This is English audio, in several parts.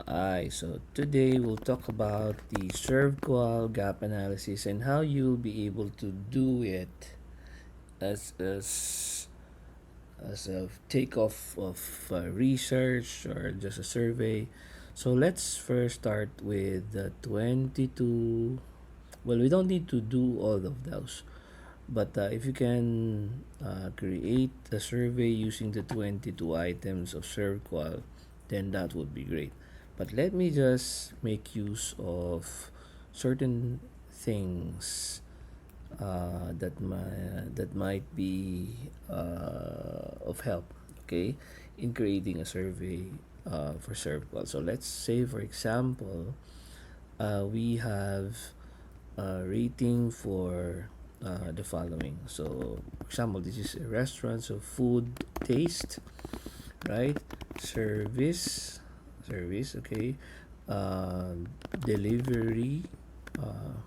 So today we'll talk about the ServQUAL gap analysis and how you'll be able to do it as as as a takeoff of research or just a survey. So let's first start with the 22. Well, we don't need to do all of those, but if you can create a survey using the 22 items of ServQual, then that would be great. But let me just make use of certain things that might be of help, okay, in creating a survey for ServQual. So let's say, for example, we have a rating for the following. So, for example, this is a restaurant, so food taste, right? Service, okay. Delivery, uh,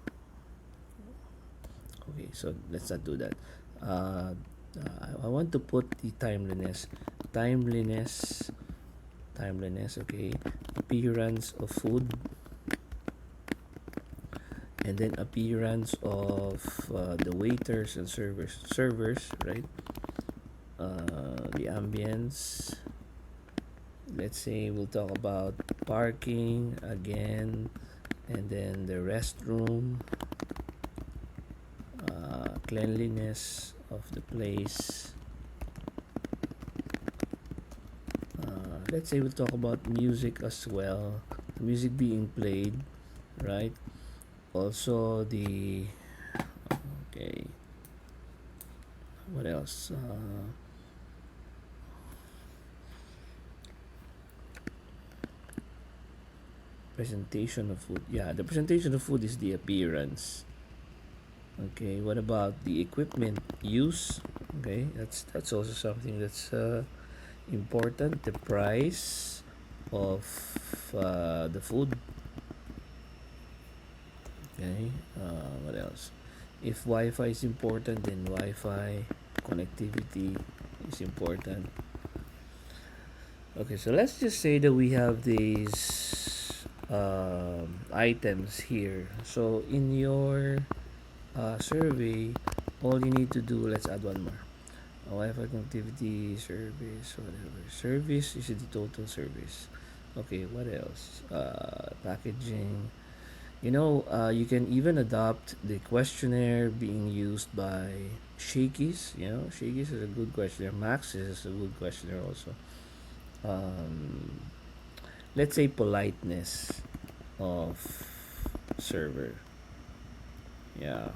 okay, so let's not do that. I want to put the timeliness, okay. Appearance of food, and then appearance of the waiters and servers, right? The ambience. Let's say we'll talk about parking again, and then the restroom, cleanliness of the place. Let's say we'll talk about music as well, music being played, right? Also the okay, what else? Presentation of food. Yeah, the presentation of food is the appearance. Okay, what about the equipment use? Okay, that's also something that's important. The price of the food. Okay, what else? If Wi-Fi is important, then Wi-Fi connectivity is important. Okay, so let's just say that we have these items here. So in your survey, all you need to do, let's add one more. Wi-Fi connectivity, service, whatever. Service is the total service. Okay, what else? Packaging. You can even adopt the questionnaire being used by Shakey's. Shakey's is a good questionnaire. Max is a good questionnaire also. Um, let's say politeness of server. Yeah.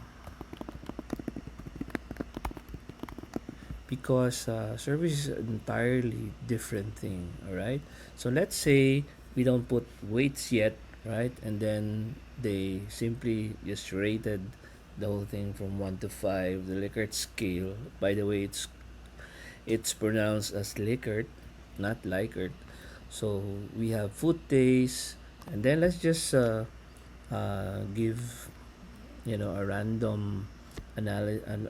Because service is an entirely different thing, all right? So let's say we don't put weights yet, right? And then they simply just rated the whole thing from 1 to 5, the Likert scale. By the way, it's pronounced as Likert, not Likert. So we have food taste, and then let's just give a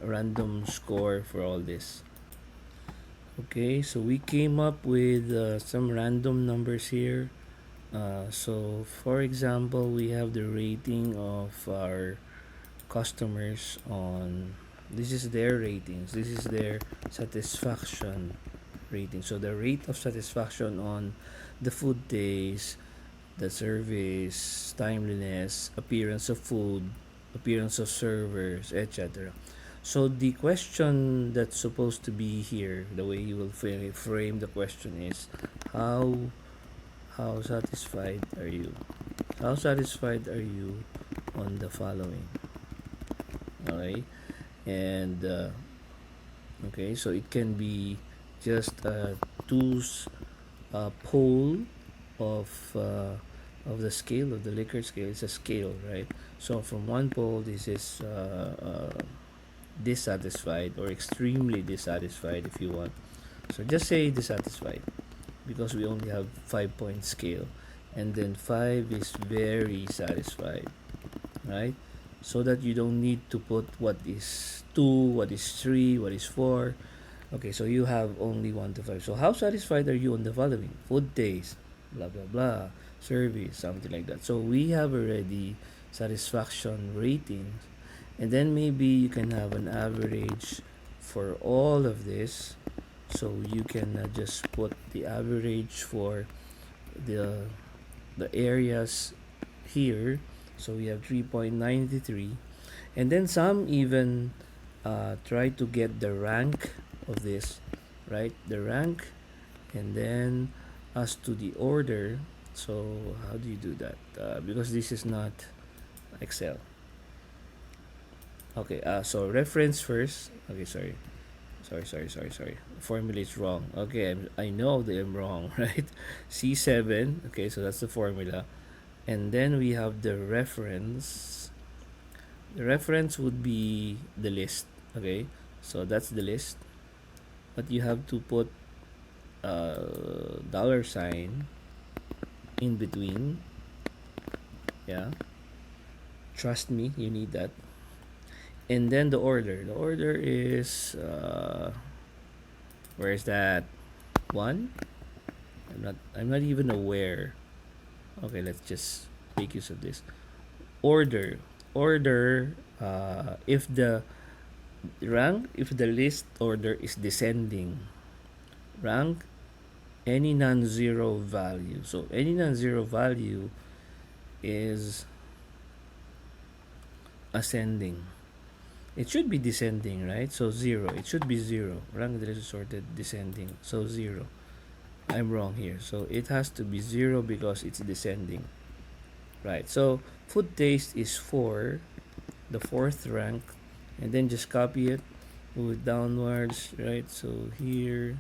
random score for all this. Okay, so we came up with some random numbers here. So for example, we have the rating of our customers on, this is their ratings, this is their satisfaction rating. So the rate of satisfaction on the food taste, the service, timeliness, appearance of food, appearance of servers, etc. So the question that's supposed to be here, the way you will frame the question is, how how satisfied are you? How satisfied are you on the following? Okay, and okay, so it can be just a poll of the scale of the Likert scale. It's a scale, right? So from one poll, this is dissatisfied or extremely dissatisfied, if you want. So just say dissatisfied, because we only have 5-point scale, and then 5 is very satisfied, right? So that you don't need to put what is 2, what is 3, what is 4. Okay, so you have only 1 to 5. So how satisfied are you on the following? Food taste, blah blah blah. survey, something like that. So we have already satisfaction ratings, and then maybe you can have an average for all of this. So you can just put the average for the the areas here. So we have 3.93, and then some even try to get the rank of this, right? The rank, and then as to the order. So how do you do that? Because this is not Excel. Okay, so reference first. Okay, sorry. Formula is wrong. Okay, I know that I'm wrong, right? C7. Okay, so that's the formula. And then we have the reference. The reference would be the list. Okay, so that's the list. But you have to put dollar sign in between. Yeah, trust me, you need that. And then the order. The order is where is that? One. I'm not even aware. Okay, let's just make use of this. Order. If the if the list order is descending, rank any non-zero value. So any non-zero value is ascending. It should be descending, right? So zero. It should be zero. Rank the list sorted descending. So zero. I'm wrong here. So it has to be zero because it's descending. Right. So food taste is 4, the fourth rank, and then just copy it, move it downwards, right? So here.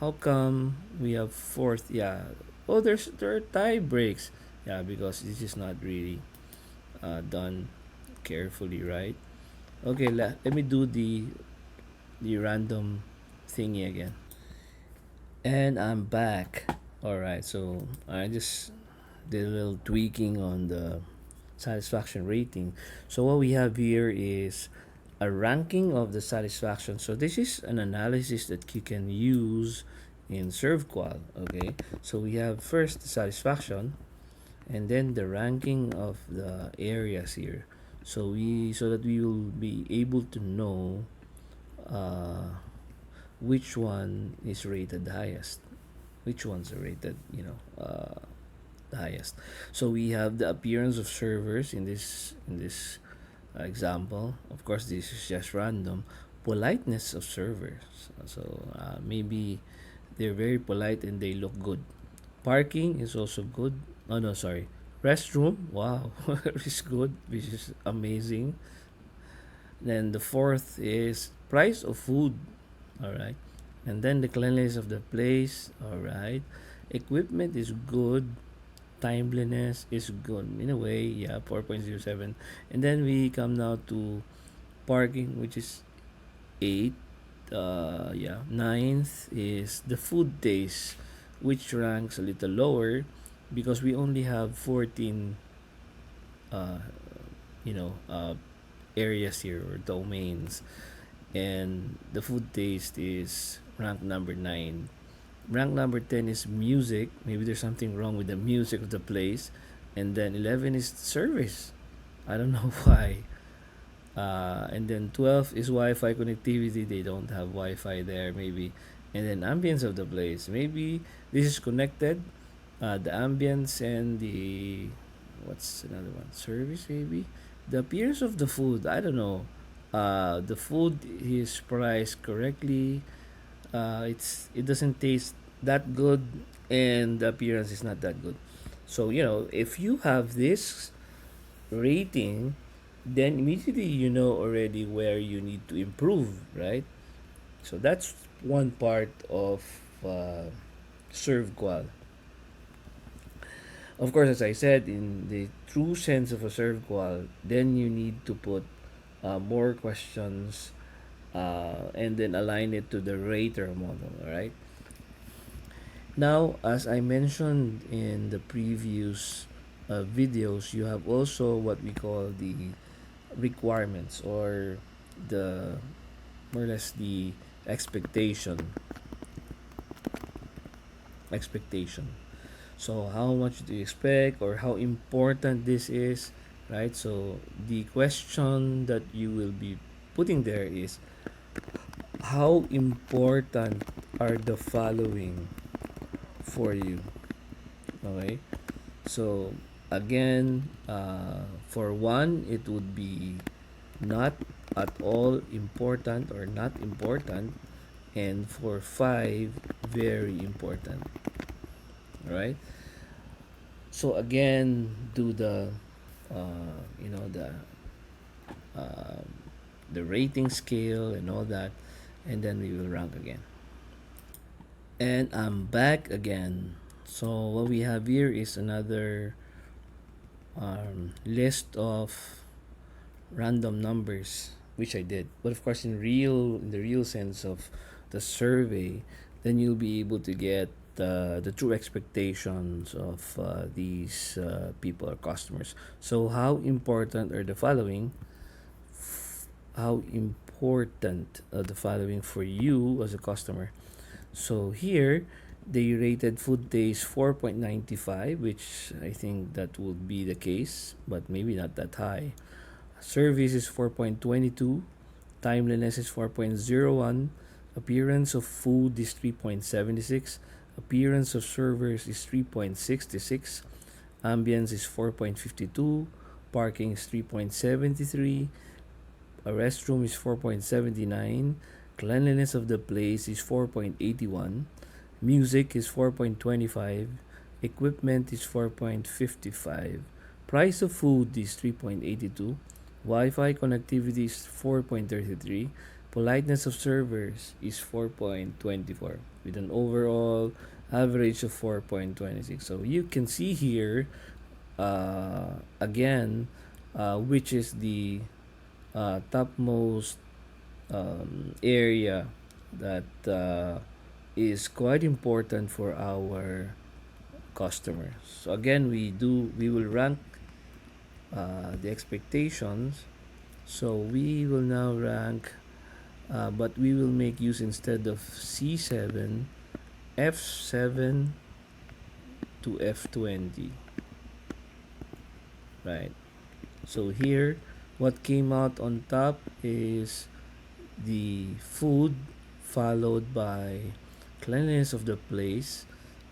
How come we have fourth? Yeah. Oh, there are tie breaks. Yeah, because this is not really done carefully, right? Okay, let me do the random thingy again. And I'm back. All right, so I just did a little tweaking on the satisfaction rating. So what we have here is a ranking of the satisfaction. So this is an analysis that you can use in ServQUAL. Okay, so we have first the satisfaction, and then the ranking of the areas here. So that we will be able to know uh, which one is rated the highest, which ones are rated, the highest. So we have the appearance of servers in this example. Of course, this is just random. Politeness of servers. So maybe they're very polite and they look good. Parking is also good. Oh no, sorry. Restroom, wow, is good, which is amazing. Then the fourth is price of food. All right. And then the cleanliness of the place. All right. Equipment is good. Timeliness is good in a way. Yeah, 4.07. And then we come now to parking, which is 8. Yeah. Ninth is the food taste, which ranks a little lower because we only have 14 uh, you know uh, areas here or domains, and the food taste is rank number 9. Rank number 10 is music. Maybe there's something wrong with the music of the place. And then 11 is service. I don't know why. And then 12 is Wi-Fi connectivity. They don't have Wi-Fi there, maybe. And then ambience of the place. Maybe this is connected. The ambience and the what's another one? Service, maybe. The appearance of the food. I don't know. The food is priced correctly. It doesn't taste that good, and the appearance is not that good. So if you have this rating, then immediately you know already where you need to improve, right? So that's one part of ServQual. Of course, as I said, in the true sense of a ServQual, then you need to put more questions and then align it to the rater model, right? Now, as I mentioned in the previous videos, you have also what we call the requirements, or the more or less the expectation. expectation. So how much do you expect, or how important this is, right? So the question that you will be putting there is, how important are the following for you? Okay. So again, for one, it would be not at all important or not important, and for five, very important. Right. So again, do you know uh, the rating scale and all that, and then we will rank again. And I'm back again. So what we have here is another list of random numbers, which I did. But of course, in the real sense of the survey, then you'll be able to get the true expectations of these people or customers. So how important are the following? How important are the following for you as a customer? So here, they rated food taste 4.95, which I think that would be the case, but maybe not that high. Service is 4.22, timeliness is 4.01, appearance of food is 3.76, appearance of servers is 3.66, ambience is 4.52, parking is 3.73, a restroom is 4.79, cleanliness of the place is 4.81, music is 4.25, equipment is 4.55, price of food is 3.82, Wi-Fi connectivity is 4.33, politeness of servers is 4.24 with an overall average of 4.26. So you can see here again which is the topmost area that is quite important for our customers. So again, we will rank the expectations. So we will now rank, but we will make use instead of C7, F7 to F20, right? So here, what came out on top is the food, followed by cleanliness of the place.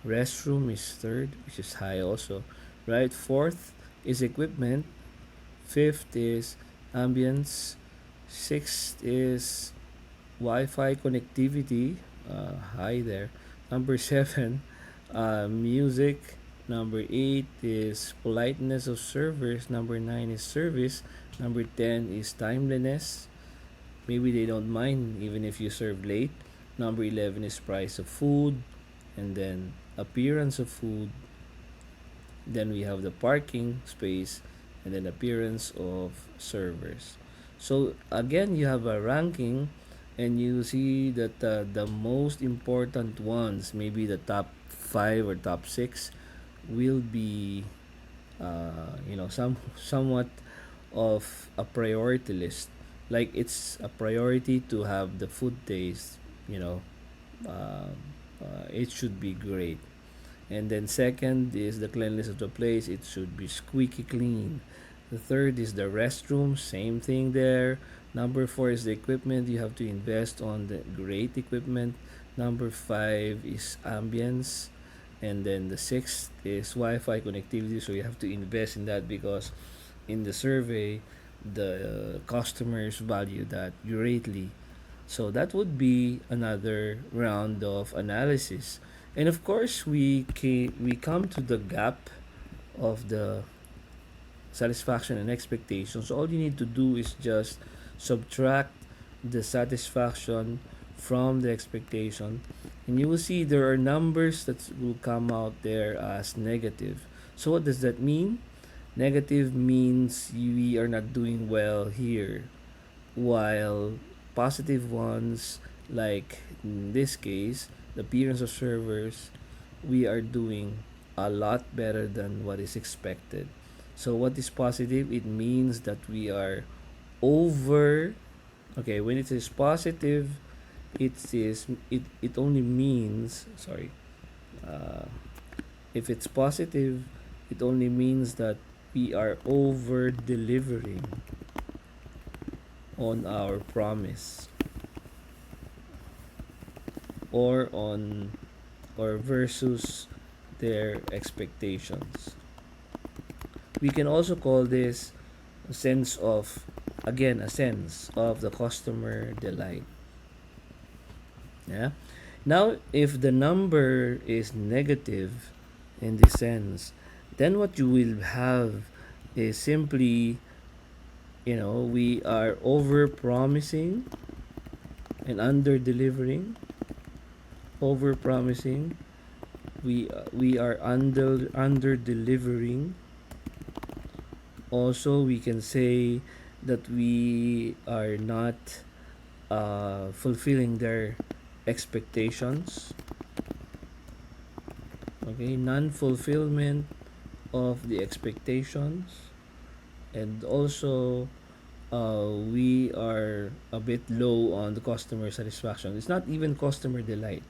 Restroom is third, which is high also, right? Fourth is equipment. Fifth is ambience. Sixth is Wi-Fi connectivity, high there. Number seven, music. Number eight is politeness of servers. Number nine is service. Number 10 is timeliness. Maybe they don't mind even if you serve late. Number 11 is price of food, and then appearance of food. Then we have the parking space, and then appearance of servers. So again, you have a ranking, and you see that the most important ones, maybe the top five or top six, will be somewhat of a priority list. Like it's a priority to have the food taste, you know, uh, it should be great. And then second is the cleanliness of the place. It should be squeaky clean. The third is the restroom. Same thing there. Number four is the equipment. You have to invest on the great equipment. Number five is ambience. And then the sixth is Wi-Fi connectivity. So you have to invest in that because in the survey, the customers value that greatly. So that would be another round of analysis. And of course, we come to the gap of the satisfaction and expectations. So all you need to do is just subtract the satisfaction from the expectation, and you will see there are numbers that will come out there as negative. So what does that mean? Negative means we are not doing well here, while positive ones, like in this case, the appearance of servers, we are doing a lot better than what is expected. So what is positive? It means that we are over. Okay, when it is positive, it only means, sorry, Uh, if it's positive, it only means that we are over delivering on our promise, or on or versus their expectations. We can also call this a sense of, again, a sense of the customer delight. Yeah. Now, if the number is negative in this sense, then what you will have is simply, we are over promising and under delivering. Over promising, we are under delivering. Also, we can say that we are not fulfilling their expectations. Okay, non-fulfillment of the expectations, and also we are a bit low on the customer satisfaction. It's not even customer delight,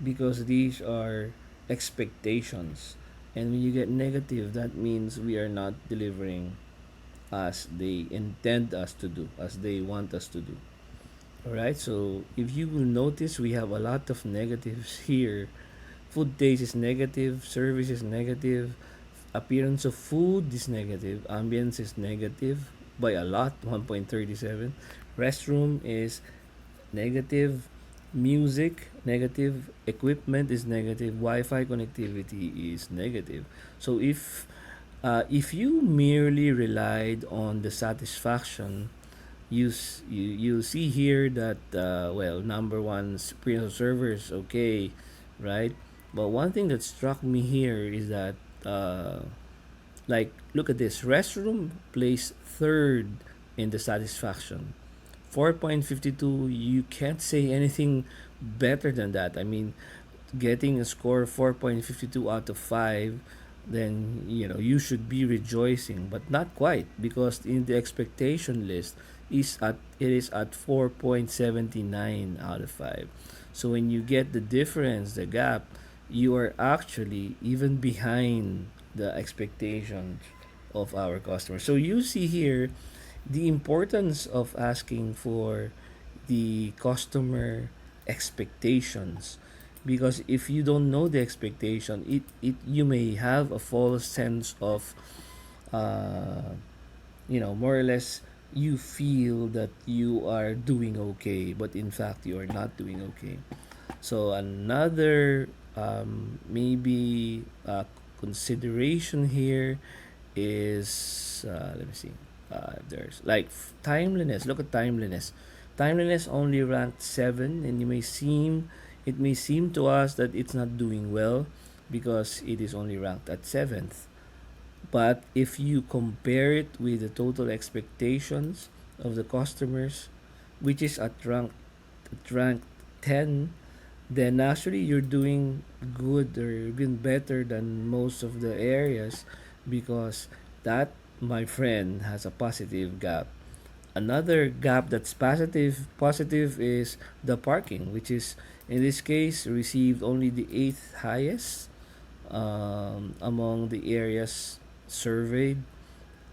because these are expectations. And when you get negative, that means we are not delivering as they intend us to do, as they want us to do. Alright, so if you will notice, we have a lot of negatives here. Food taste is negative, service is negative, appearance of food is negative, ambience is negative by a lot, 1.37. Restroom is negative, music negative, equipment is negative, Wi-Fi connectivity is negative. So if you merely relied on the satisfaction, you see here that well, number one, experience of servers, okay, right? But one thing that struck me here is that like, look at this, restroom placed third in the satisfaction, 4.52. You can't say anything better than that. I mean, getting a score of 4.52 out of 5, then you should be rejoicing, but not quite, because in the expectation list it is at 4.79 out of 5. So when you get the difference, the gap, you are actually even behind the expectations of our customers. So you see here the importance of asking for the customer expectations, because if you don't know the expectation, it you may have a false sense of uh, more or less, you feel that you are doing okay, but in fact you are not doing okay. So another maybe consideration here is, let me see, there's like timeliness. Look at timeliness. Timeliness only ranked 7, and it may seem to us that it's not doing well because it is only ranked at 7th. But if you compare it with the total expectations of the customers, which is at rank 10, then actually you're doing good, or even better than most of the areas, because that, my friend, has a positive gap. Another gap that's positive is the parking, which is in this case received only the eighth highest among the areas surveyed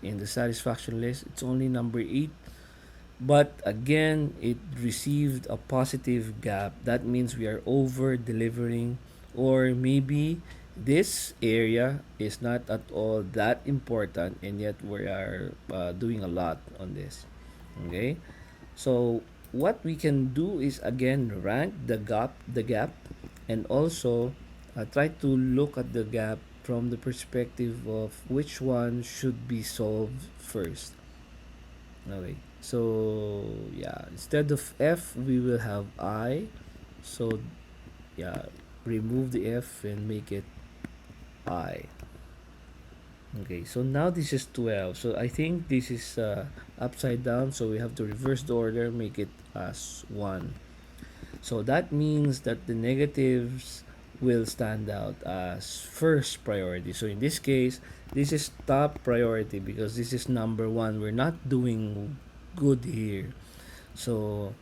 in the satisfaction list. It's only number 8, but again, it received a positive gap. That means we are over delivering, or maybe this area is not at all that important, and yet we are doing a lot on this. Okay, so what we can do is again rank the gap, and also try to look at the gap from the perspective of which one should be solved first. Okay. So yeah, instead of F, we will have I. So yeah, remove the F and make it I. Okay, so now this is 12. So I think this is upside down, so we have to reverse the order, make it as 1. So that means that the negatives will stand out as first priority. So in this case, this is top priority because this is number 1. We're not doing good here. So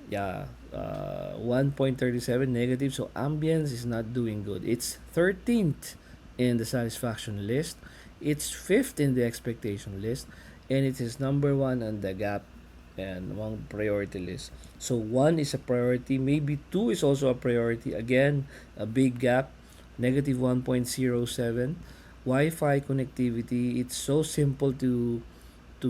Yeah, 1.37 negative. So ambience is not doing good. It's 13th in the satisfaction list. It's fifth in the expectation list, and it is number one on the gap and among priority list. So one is a priority. Maybe two is also a priority. Again, a big gap, negative 1.07. Wi-Fi connectivity. It's so simple to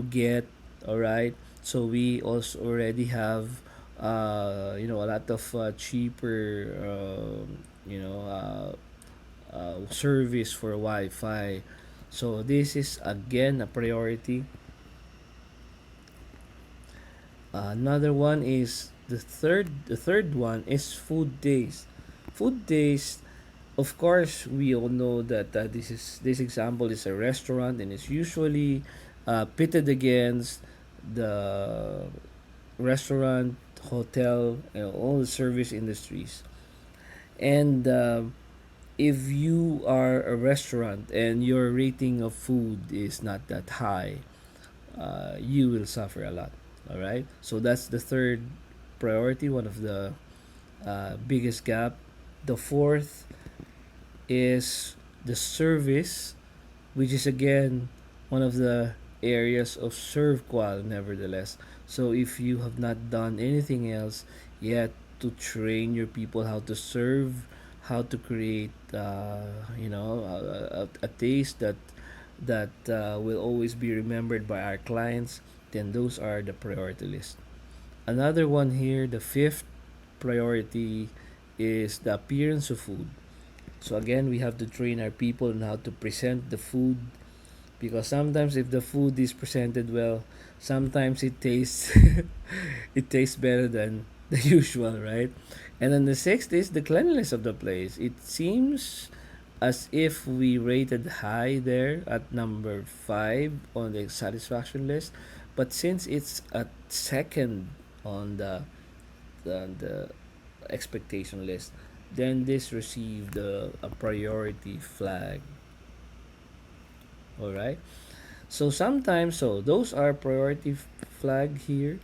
get. All right. So we also already have a lot of cheaper service for Wi-Fi. So this is again a priority. Another one is the third one is food days. Food days, of course, we all know that this example is a restaurant, and it's usually pitted against the restaurant, hotel, all the service industries. And if you are a restaurant and your rating of food is not that high, you will suffer a lot. All right. So that's the third priority, one of the biggest gap. The fourth is the service, which is again one of the areas of ServQUAL, nevertheless. So if you have not done anything else yet to train your people how to serve, how to create a taste that will always be remembered by our clients, then those are the priority list. Another one here, the fifth priority, is the appearance of food. So again, we have to train our people on how to present the food, because sometimes if the food is presented well, sometimes it tastes it tastes better than the usual, right? And then the sixth is the cleanliness of the place. It seems as if we rated high there at number 5 on the satisfaction list, but since it's at second on the expectation list, then this received a priority flag. All right. So sometimes, so those are priority flag here.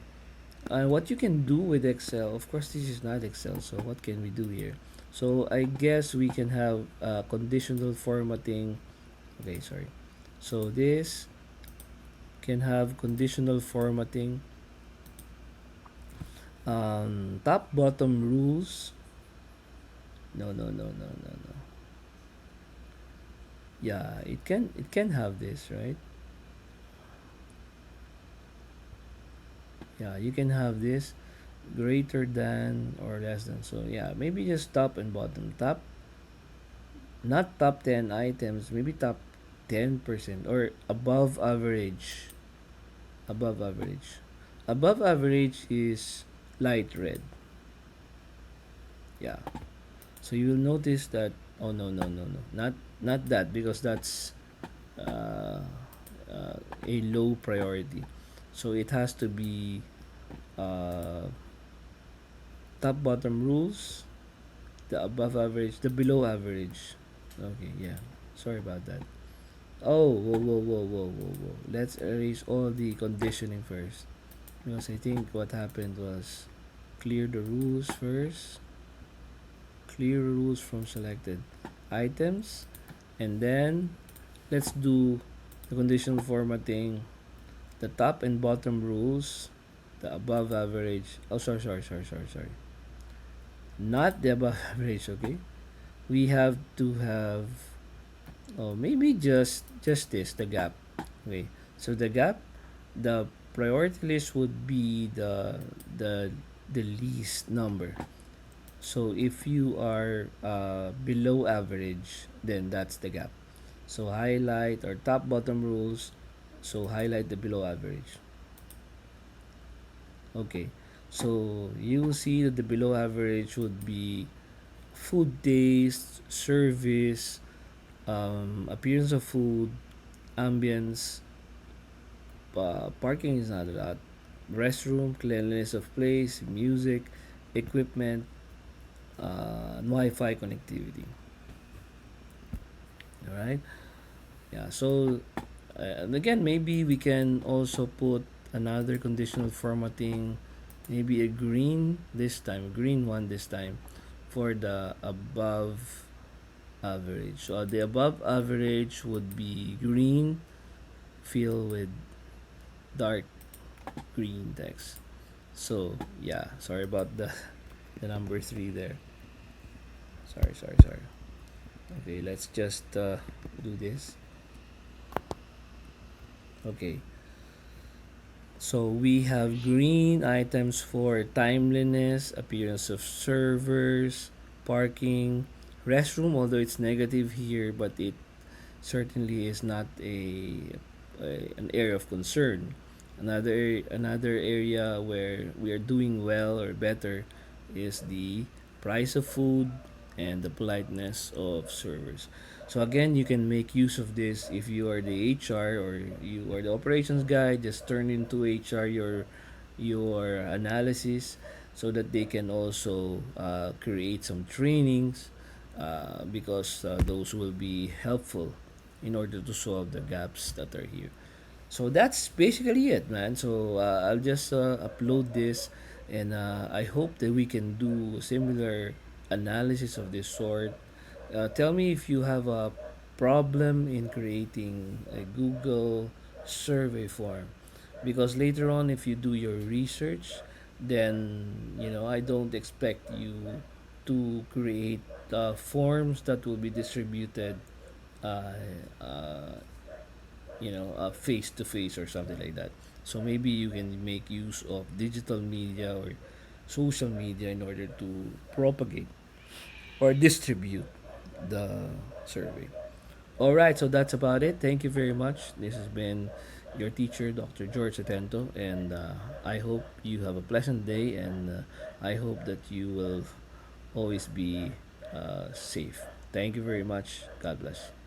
And what you can do with Excel, of course, this is not Excel. So what can we do here? So I guess we can have conditional formatting. Okay, sorry. So this can have conditional formatting. Top bottom rules. No, no, no, no, no, no. Yeah, it can have this, right? Yeah, you can have this greater than or less than. So yeah, maybe just top and bottom. Top, not top 10 items, maybe top 10% or above average. Above average. Above average is light red. Yeah. So you will notice that, oh no, no, no, no. Not that, because that's uh, a low priority. So it has to be uh, top bottom rules, the above average, the below average. Okay, yeah. Sorry about that. Oh, whoa, whoa, whoa, whoa, whoa, whoa. Let's erase all the conditioning first. Because I think what happened was clear the rules first, clear rules from selected items, and then let's do the conditional formatting, the top and bottom rules, the above average. Oh, sorry. Not the above average, okay? We have to have, oh, maybe just this, the gap. Okay. So the gap, the priority list would be the the least number. So if you are below average, then that's the gap. So highlight or top bottom rules. So highlight the below average. Okay. So you will see that the below average would be food taste, service, appearance of food, ambience, parking is not a lot, restroom, cleanliness of place, music, equipment, Wi-Fi connectivity. All right. Yeah. So and again, maybe we can also put another conditional formatting maybe a green this time, a green one this time for the above average. So the above average would be green filled with dark green text. So yeah, sorry about the number three there. Sorry. Okay, let's just do this. Okay, so we have green items for timeliness, appearance of servers, parking, restroom. Although it's negative here, but it certainly is not an area of concern. Another area where we are doing well or better is the price of food and the politeness of servers. So again, you can make use of this if you are the HR or you are the operations guy. Just turn into HR your analysis so that they can also create some trainings because those will be helpful in order to solve the gaps that are here. So that's basically it, man. So I'll just upload this, and I hope that we can do similar analysis of this sort. Tell me if you have a problem in creating a Google survey form, because later on, if you do your research, then I don't expect you to create forms that will be distributed uh, uh, face to face or something like that. So maybe you can make use of digital media or social media in order to propagate or distribute the survey. All right, so that's about it. Thank you very much. This has been your teacher, Dr. George Atento, and I hope you have a pleasant day, and I hope that you will always be safe. Thank you very much. God bless.